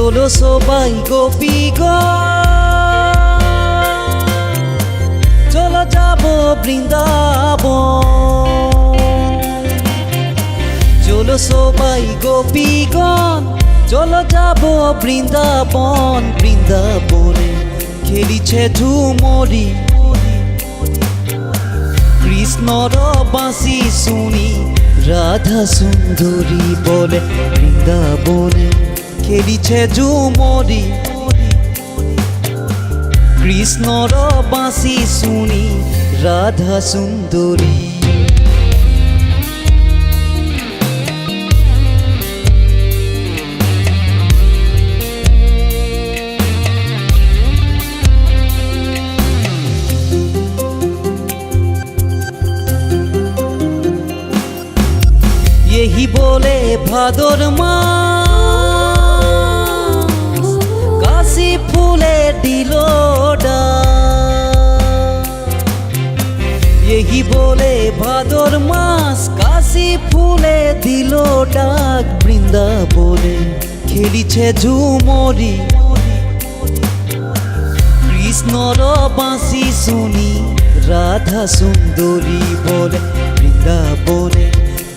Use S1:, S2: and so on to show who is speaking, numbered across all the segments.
S1: চলো সবাই গোপীগণ, চলো যাব বৃন্দাবন। চলো সবাই গোপীগণ, চলো যাব বৃন্দাবন। বৃন্দাবনে খেলিছে ঝুমরি, কৃষ্ণর বাঁশি শুনি রাধা সুন্দরী বলে। বৃন্দাবনে খেলিছে ঝুমরি, কৃষ্ণর বাঁশি শুনি রাধা সুন্দরী। यही बोले भादर मास काशी फूले डिलोडा। यही बोले भादर मास काशी फूले दिलोडा। বৃন্দাবনে খেলিছে ঝুমরি, কৃষ্ণর বাঁশি শুনি রাধা সুন্দরী বলে। বৃন্দাবনে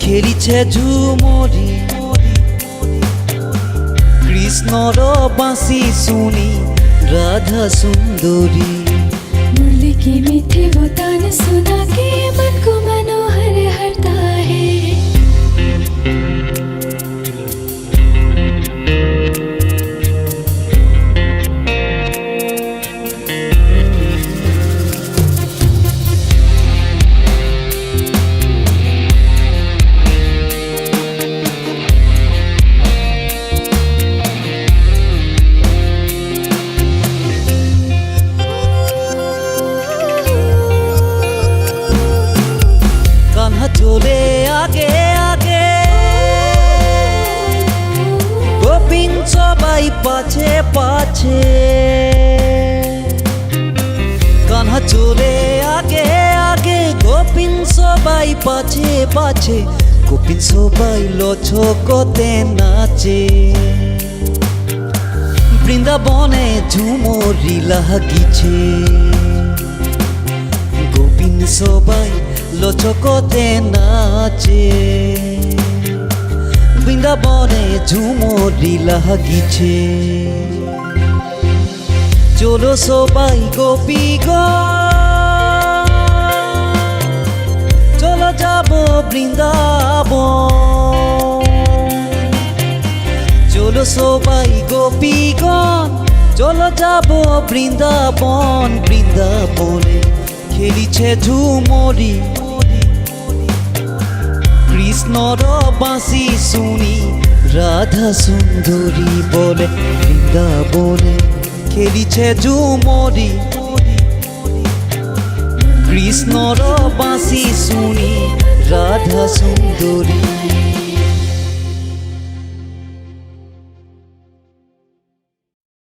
S1: খেলিছে ঝুমরি, কৃষ্ণর বাঁশি শুনি রাধা সুন্দরী।
S2: मुरली की मीठी वो तान सुना के मन को मनोहर हरता है।
S1: চলে আগে আগে, গোপিন সবাই পাছে পাছে। কান্হা চলে আগে আগে, গোপিন সবাই পাছে পাছে। গোপিন সবাই লচকতে নাচে, বৃন্দাবনে ঝুমরি লাগিছে। গোপিন সবাই লচকতে নাচে, বৃন্দাবনে ঝুমরি লাগিছে। চলো সবাই গোপীগণ, চলো যাব বৃন্দাবন। চলো সবাই গোপীগণ, চলো যাব বৃন্দাবন। বৃন্দাবনে খেলিছে ঝুমরি, কৃষ্ণর বাঁশি শুনি রাধা সুন্দরী বলে। বৃন্দাবনে খেলিছে ঝুমরি, কৃষ্ণর বাঁশি শুনি রাধা সুন্দরী।